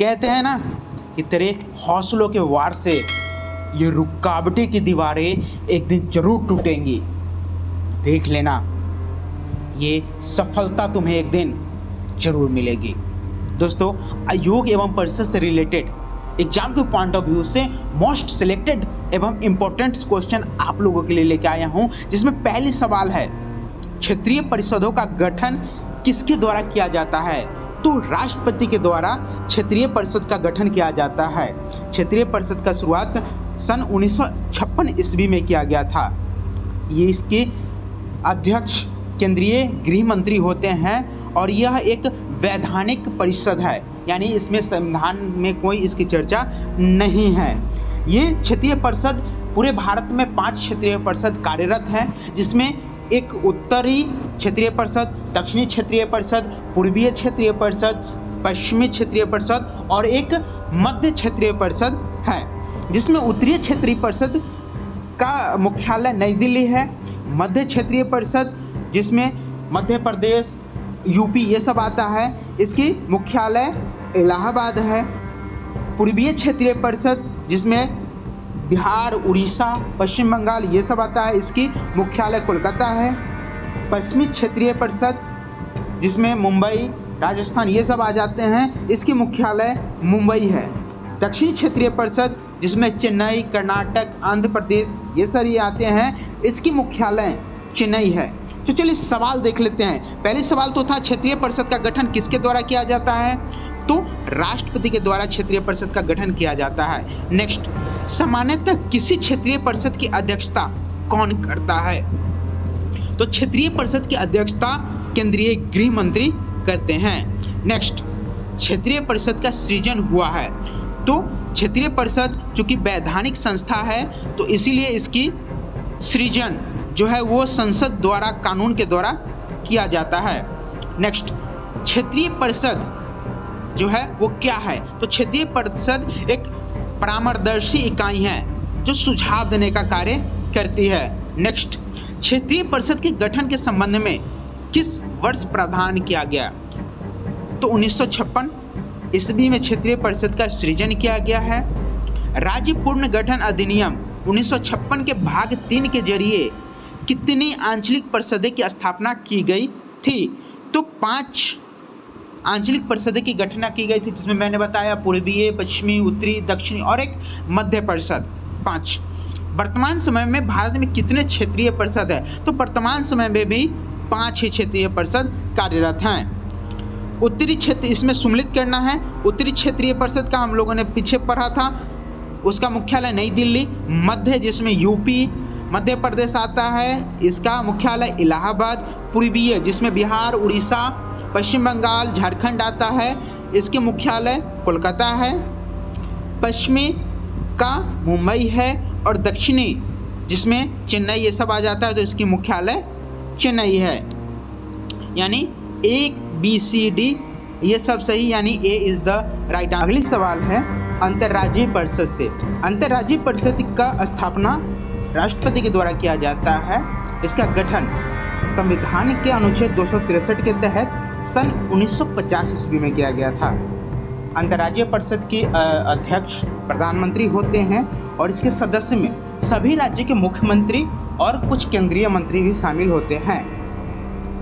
कहते हैं ना कि तेरे हौसलों के वार से ये रुकावटें की दीवारें एक दिन जरूर टूटेंगी। देख लेना, ये सफलता तुम्हें एक दिन जरूर मिलेगी। दोस्तों, आयोग एवं परिषद से रिलेटेड एग्जाम के पॉइंट ऑफ व्यू से मोस्ट सिलेक्टेड एवं इम्पोर्टेंट क्वेश्चन आप लोगों के लिए लेके आया हूं, जिसमें पहली सवाल है, क्षेत्रीय परिषदों का गठन किसके द्वारा किया जाता है? तो राष्ट्रपति के द्वारा क्षेत्रीय परिषद का गठन किया जाता है। क्षेत्रीय परिषद का शुरुआत सन 1956 ईस्वी में किया गया था। ये इसके अध्यक्ष केंद्रीय गृह मंत्री होते हैं और यह एक वैधानिक परिषद है, यानी इसमें संविधान में कोई इसकी चर्चा नहीं है। ये क्षेत्रीय परिषद पूरे भारत में 5 क्षेत्रीय परिषद कार्यरत हैं, जिसमें एक उत्तरी क्षेत्रीय परिषद, दक्षिणी क्षेत्रीय परिषद, पूर्वीय क्षेत्रीय परिषद, पश्चिमी क्षेत्रीय परिषद और एक मध्य क्षेत्रीय परिषद है, जिसमें उत्तरीय क्षेत्रीय परिषद का मुख्यालय नई दिल्ली है। मध्य क्षेत्रीय परिषद जिसमें मध्य प्रदेश, यूपी ये सब आता है, इसकी मुख्यालय इलाहाबाद है। पूर्वीय क्षेत्रीय परिषद जिसमें बिहार, उड़ीसा, पश्चिम बंगाल ये सब आता है, इसकी मुख्यालय कोलकाता है। पश्चिमी क्षेत्रीय परिषद जिसमें मुंबई, राजस्थान ये सब आ जाते हैं, इसकी मुख्यालय मुंबई है। दक्षिणी क्षेत्रीय परिषद जिसमें चेन्नई, कर्नाटक, आंध्र प्रदेश ये सारे आते हैं, इसकी मुख्यालय चेन्नई है। तो चलिए सवाल देख लेते हैं। पहले सवाल तो था क्षेत्रीय परिषद का गठन किसके द्वारा किया जाता है? तो राष्ट्रपति के द्वारा क्षेत्रीय परिषद का गठन किया जाता है। नेक्स्ट, सामान्यतः किसी क्षेत्रीय परिषद की अध्यक्षता कौन करता है? तो क्षेत्रीय परिषद की अध्यक्षता केंद्रीय गृह मंत्री करते हैं। नेक्स्ट, क्षेत्रीय परिषद का सृजन हुआ है। तो क्षेत्रीय परिषद चूंकि वैधानिक संस्था है, तो इसीलिए इसकी सृजन जो है वो संसद द्वारा, कानून के द्वारा किया जाता है। नेक्स्ट, क्षेत्रीय परिषद जो है वो क्या है? तो क्षेत्रीय परिषद एक परामर्शदर्शी इकाई है जो सुझाव देने का कार्य करती है। नेक्स्ट, क्षेत्रीय परिषद के गठन के संबंध में किस वर्ष प्रावधान किया गया? तो 1956 ईस्वी में क्षेत्रीय परिषद का सृजन किया गया है। राज्य पुनर्गठन अधिनियम 1956 के भाग 3 के जरिए कितनी आंचलिक परिषदें की स्थापना की गई थी? तो 5 आंचलिक परिषदें की गठन की गई थी, जिसमें मैंने बताया पूर्वीय, पश्चिमी, उत्तरी, दक्षिणी और एक मध्य परिषद, 5। वर्तमान समय में भारत में कितने क्षेत्रीय परिषद है? तो वर्तमान समय में भी 5 ही क्षेत्रीय परिषद कार्यरत हैं। उत्तरी क्षेत्र इसमें सम्मिलित करना है। उत्तरी क्षेत्रीय परिषद का हम लोगों ने पीछे पढ़ा था, उसका मुख्यालय नई दिल्ली। मध्य जिसमें यूपी, मध्य प्रदेश आता है, इसका मुख्यालय इलाहाबाद। पूर्वीय जिसमें बिहार, उड़ीसा, पश्चिम बंगाल, झारखंड आता है, इसके मुख्यालय कोलकाता है। पश्चिमी का मुंबई है और दक्षिणी जिसमें चेन्नई ये सब आ जाता है, तो इसकी मुख्यालय चेन्नई है। यानी A, B, C, D ये सब सही, यानी A इज द राइट। अगली सवाल है अंतर्राज्यीय परिषद से। अंतर्राज्यीय परिषद का स्थापना राष्ट्रपति के द्वारा किया जाता है। इसका गठन संविधान के अनुच्छेद 263 के तहत सन 1950 ईस्वी में किया गया था। अंतर्राज्यीय परिषद के अध्यक्ष प्रधानमंत्री होते हैं और इसके सदस्य में सभी राज्य के मुख्यमंत्री और कुछ केंद्रीय मंत्री भी शामिल होते हैं।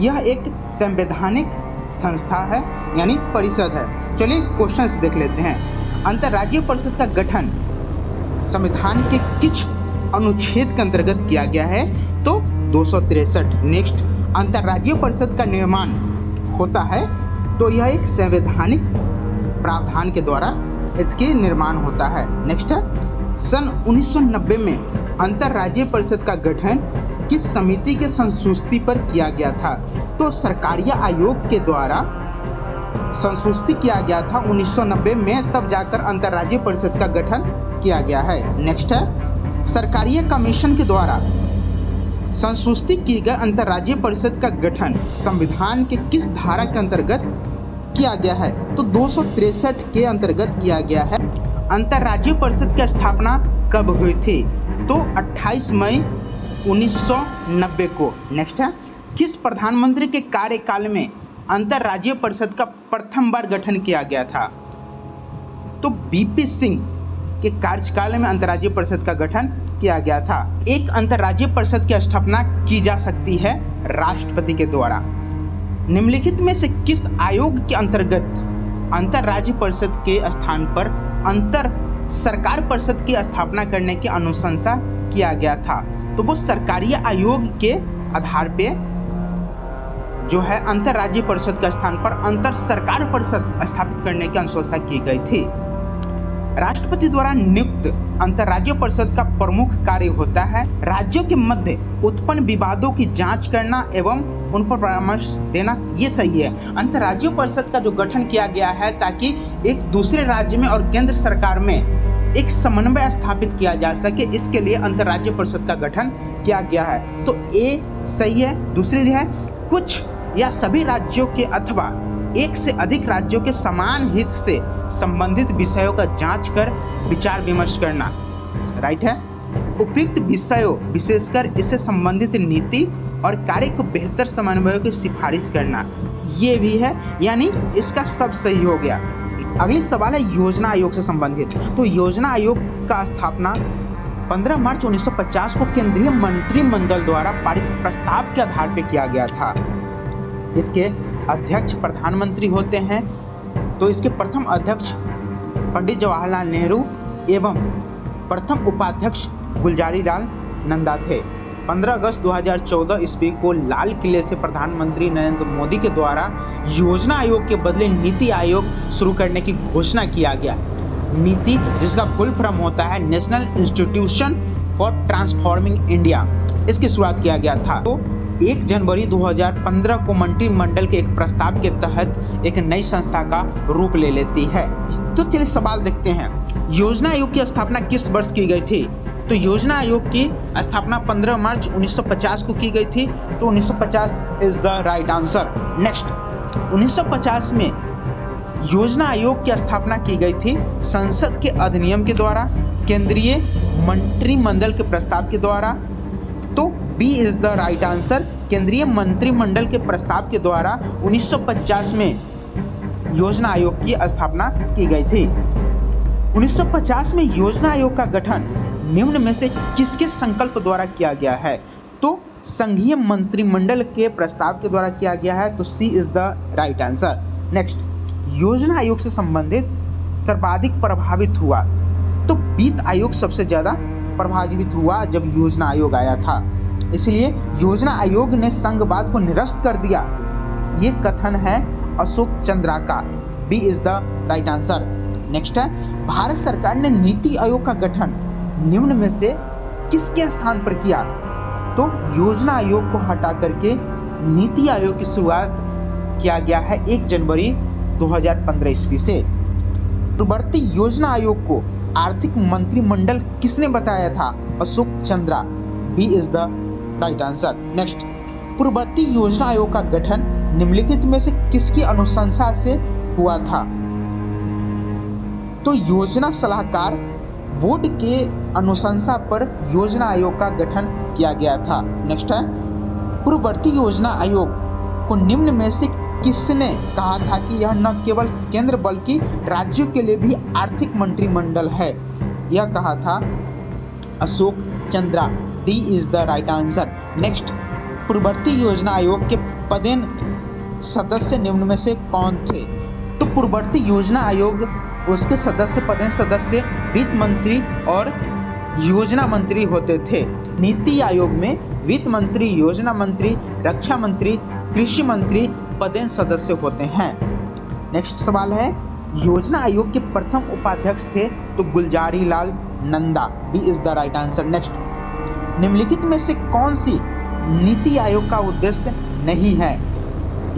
यह एक संवैधानिक संस्था है, यानी परिषद है। चलिए क्वेश्चंस देख लेते हैं। अंतर्राज्यीय परिषद का गठन संविधान के किस अनुच्छेद के अंतर्गत किया गया है? तो 263। नेक्स्ट, अंतर्राज्यीय परिषद का निर्माण होता है, तो यह एक संवैधानिक प्रावधान के द्वारा इसके निर्माण होता है। नेक्स्ट है, सन 1990 में अंतर्राज्यीय परिषद का गठन किस समिति के संस्तुति पर किया गया था? तो सरकारिया आयोग के द्वारा संस्तुति किया गया था 1990 में, तब जाकर अंतर्राज्यीय परिषद का गठन किया गया है। नेक्स्ट है, सरकारिया कमीशन के द्वारा संस्तुति की गई अंतर्राज्यीय परिषद का गठन संविधान के किस धारा के अंतर्गत किया गया है? तो 263 के अंतर्गत किया गया है। अंतर्राज्यीय परिषद की स्थापना कब हुई थी? तो 28 मई 1990 को। नेक्स्ट है, किस प्रधानमंत्री के कार्यकाल में अंतर्राज्यीय परिषद का प्रथम बार गठन किया गया था? तो बीपी सिंह के कार्यकाल में अंतर्राज्यीय परिषद का गठन किया गया था। एक अंतर्राज्यीय परिषद की स्थापना की जा सकती है राष्ट्रपति के द्वारा। निम्नलिखित में से किस आयोग के अंतर्गत अंतर्राज्यीय परिषद के स्थान पर अंतर सरकार परिषद की स्थापना करने की अनुशंसा किया गया था? तो वो सरकारी आयोग के आधार पे जो है अंतर्राज्यीय परिषद के स्थान पर अंतर सरकार परिषद स्थापित करने की अनुशंसा की गई थी। राष्ट्रपति द्वारा नियुक्त अंतर्राज्यीय परिषद का प्रमुख कार्य होता है राज्यों के मध्य उत्पन्न विवादों की जांच करना एवं उन पर परामर्श देना। ये सही है। अंतर्राज्यीय परिषद का जो गठन किया गया है ताकि एक दूसरे राज्य में और केंद्र सरकार में एक समन्वय स्थापित किया जा सके, इसके लिए अंतर्राज्यीय परिषद का गठन किया गया है। तो ए सही है। दूसरी है कुछ या सभी राज्यों के अथवा एक से अधिक राज्यों के समान हित से संबंधित विषयों का जांच कर विचार विमर्श करना। राइट है। उपयुक्त विषयों विशेषकर इससे संबंधित नीति और कार्य को बेहतर समन्वय की सिफारिश करना, ये भी है, यानी इसका सब सही हो गया। अगली सवाल है योजना आयोग से संबंधित। तो योजना आयोग का स्थापना 15 मार्च 1950 को केंद्रीय मंत्रिमंडल द्वारा पारित प्रस्ताव के आधार पर किया गया था। इसके अध्यक्ष प्रधानमंत्री होते हैं। तो इसके प्रथम अध्यक्ष पंडित जवाहरलाल नेहरू एवं प्रथम उपाध्यक्ष गुलजारीलाल नंदा थे। 15 अगस्त 2014 ईस्वी को लाल किले से प्रधानमंत्री नरेंद्र मोदी के द्वारा योजना आयोग के बदले नीति आयोग शुरू करने की घोषणा किया गया। नीति, जिसका फुल फॉर्म होता है national institution for transforming India, इसकी शुरुआत किया गया था। तो 1 जनवरी 2015 को मंत्रिमंडल के एक प्रस्ताव के तहत एक नई संस्था का रूप ले लेती है। तो चलिए सवाल देखते हैं। योजना आयोग की स्थापना किस वर्ष की गई थी? तो योजना आयोग की स्थापना 15 मार्च 1950 को की गई थी। तो 1950 is the right answer. Next, 1950 में योजना आयोग की स्थापना की गई थी संसद के अधिनियम के द्वारा, केंद्रीय मंत्रिमंडल के प्रस्ताव के द्वारा। तो B is the right answer. केंद्रीय मंत्रिमंडल के प्रस्ताव के द्वारा 1950 में योजना आयोग की स्थापना की गई थी। 1950 में योजना आयोग का गठन निम्न में से किसके संकल्प द्वारा किया गया है? तो संघीय मंत्रिमंडल के प्रस्ताव के द्वारा किया गया है। तो C is the right answer. Next, Yojana Aayog से संबंधित सर्वाधिक प्रभावित हुआ। तो वित्त आयोग सबसे ज्यादा प्रभावित हुआ जब योजना आयोग आया था, इसलिए योजना आयोग ने संघवाद को निरस्त कर दिया। ये कथन है अशोक चंद्रा का। B is the right answer. Next है, भारत सरकार ने नीति आयोग का गठन निम्न में से किसके स्थान पर किया? तो योजना आयोग को हटा करके नीति आयोग की शुरुआत किया गया है 1 जनवरी 2015 ईस्वी से। पूर्ववर्ती योजना आयोग को आर्थिक मंत्रिमंडल किसने बताया था? Ashok Chandra. B is the right answer. Next, पूर्ववर्ती योजना आयोग का गठन निम्नलिखित में से किसकी अनुशंसा से हुआ था? तो योजना सलाहकार बोर्ड के अनुशंसा पर योजना आयोग का गठन किया गया था। नेक्स्ट है, पूर्ववर्ती योजना आयोग को निम्न में से किसने कहा था कि यह न केवल केंद्र बल्कि राज्यों के लिए भी आर्थिक मंत्रिमंडल है? यह कहा था Ashok Chandra. D is the right answer. Next, पूर्ववर्ती योजना आयोग के पदेन सदस्य निम्न में से कौन थे? तो पूर्ववर्ती योजना आयोग उसके सदस्य पदेन सदस्य वित्त मंत्री और योजना मंत्री होते थे। नीति आयोग में वित्त मंत्री, योजना मंत्री, रक्षा मंत्री, कृषि मंत्री पदेन सदस्य होते हैं। नेक्स्ट सवाल है, योजना आयोग के प्रथम उपाध्यक्ष थे तो Gulzarilal Nanda. B is the right answer. Next, निम्नलिखित में से कौन सी नीति आयोग का उद्देश्य नहीं है?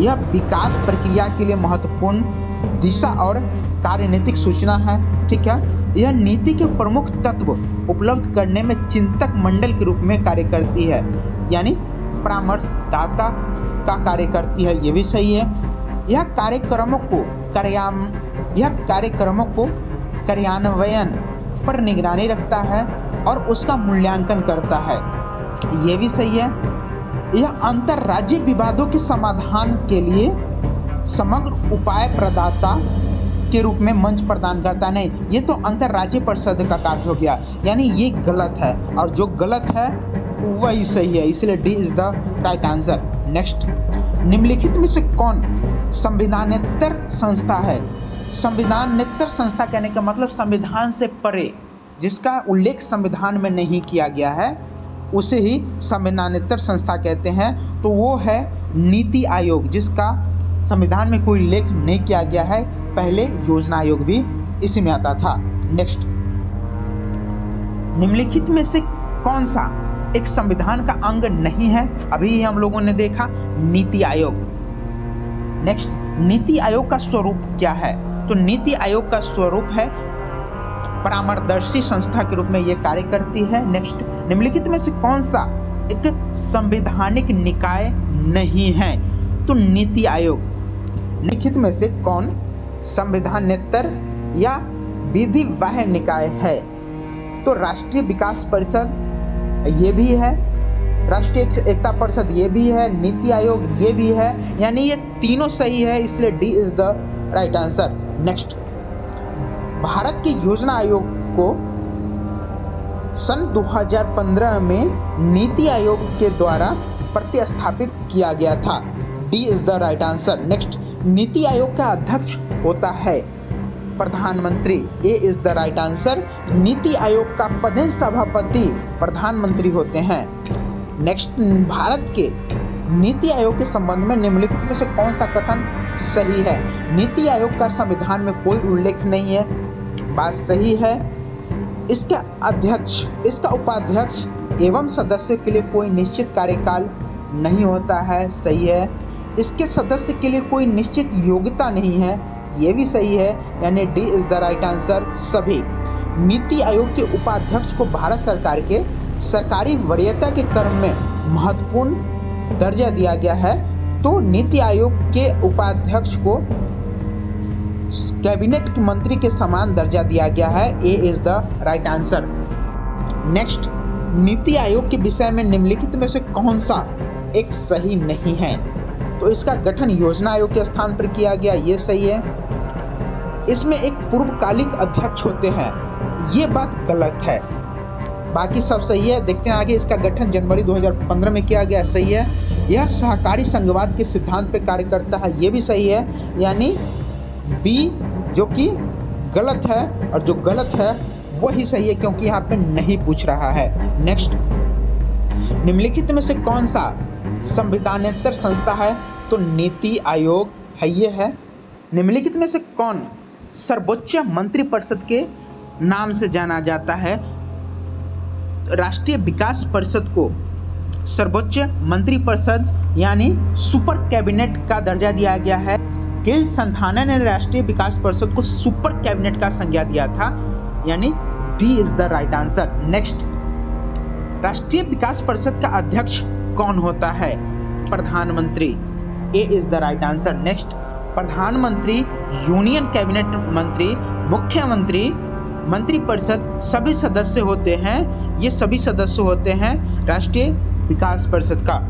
यह विकास प्रक्रिया के लिए महत्वपूर्ण दिशा और कार्यनीतिक सूचना है। ठीक है, यह नीति के प्रमुख तत्व उपलब्ध करने में चिंतक मंडल के रूप में कार्य करती है, यानी परामर्शदाता का कार्य करती है। ये भी सही है। यह कार्यक्रमों को कार्यान्वयन पर निगरानी रखता है और उसका मूल्यांकन करता है। ये भी सही है। यह अंतर्राज्यीय विवादों के समाधान के लिए समग्र उपाय प्रदाता के रूप में मंच प्रदान करता नहीं, ये तो अंतर्राज्यीय परिषद का कार्य हो गया, यानी ये गलत है और जो गलत है वही सही है, इसलिए D is the right answer. Next, निम्नलिखित में से कौन संविधानेतर संस्था है? संविधानेतर संस्था कहने का मतलब संविधान से परे, जिसका उल्लेख संविधान में नहीं किया गया है उसे ही संविधानेतर संस्था कहते हैं। तो वो है नीति आयोग, जिसका संविधान में कोई उल्लेख नहीं किया गया है। पहले योजना आयोग भी इसी में आता था। नेक्स्ट, निम्नलिखित में से कौन सा एक संविधान का अंग नहीं है? अभी हम लोगों ने देखा नीति आयोग। नेक्स्ट, नीति आयोग का स्वरूप क्या है? तो नीति आयोग का स्वरूप है परामर्शदर्शी संस्था के रूप में ये कार्य करती है। नेक्स्ट, निम्नलिखित में से कौन सा एक संवैधानिक निकाय नहीं है? तो नीति आयोग। निम्नलिखित में से कौन संविधानेतर या विधि बाह्य निकाय है? तो राष्ट्रीय विकास परिषद ये भी है, राष्ट्रीय एकता परिषद ये भी है, नीति आयोग ये भी है, यानी ये तीनों सही है, इसलिए D is the right answer. Next, Bharat के योजना आयोग को सन 2015 में नीति आयोग के द्वारा प्रतिस्थापित किया गया था। D is the right answer. Next, Niti आयोग का अध्यक्ष होता है प्रधानमंत्री। A is the right answer. NITI Aayog का पदेन सभापति प्रधानमंत्री होते हैं। नेक्स्ट, भारत के नीति आयोग के संबंध में निम्नलिखित में से कौन सा कथन सही है? नीति आयोग का संविधान में कोई उल्लेख नहीं है, बात सही है। इसका अध्यक्ष, इसका उपाध्यक्ष एवं सदस्य के लिए कोई निश्चित कार्यकाल नहीं होता है, सही है। इसके सदस्य के लिए कोई निश्चित योग्यता नहीं है, ये भी सही है, यानी D is the right answer सभी। नीति आयोग के उपाध्यक्ष को भारत सरकार के सरकारी वरीयता के क्रम में महत्वपूर्ण दर्जा दिया गया है, तो नीति आयोग के उपाध्यक्ष को कैबिनेट मंत्री के समान दर्जा दिया गया है। A is the right answer. Next, Niti Aayog के विषय में निम्नलिखित में से कौन सा एक सही नहीं है? तो इसका गठन योजना आयोग के स्थान पर किया गया, ये सही है। इसमें एक पूर्वकालिक अध्यक्ष होते हैं, ये बात गलत है, बाकी सब सही है। देखते हैं आगे, इसका गठन जनवरी 2015 में किया गया, सही है। यह सहकारी संघवाद के सिद्धांत पे कार्य करता है, ये भी सही है, यानी बी जो कि गलत है, और जो गलत है वही सही है क्योंकि यहाँ पे नहीं पूछ रहा है। नेक्स्ट, निम्नलिखित में से कौन सा संविधानेतर संस्था है? तो नीति आयोग है, ये है। निम्नलिखित में से कौन सर्वोच्च मंत्रिपरिषद के नाम से जाना जाता है? राष्ट्रीय विकास परिषद को सर्वोच्च मंत्रिपरिषद यानी सुपर कैबिनेट का दर्जा दिया गया है। केल संथाना ने राष्ट्रीय विकास परिषद को सुपर कैबिनेट का संज्ञा दिया था, यानी D is the right answer. Next, Rashtriya Vikas Parishad का अध्यक्ष कौन होता है? प्रधानमंत्री। A is the right answer. Next, प्रधानमंत्री, यूनियन कैबिनेट मंत्री, मुख्यमंत्री, मंत्रिपरिषद सभी सदस्य होते हैं, ये सभी सदस्य होते हैं राष्ट्रीय विकास परिषद का।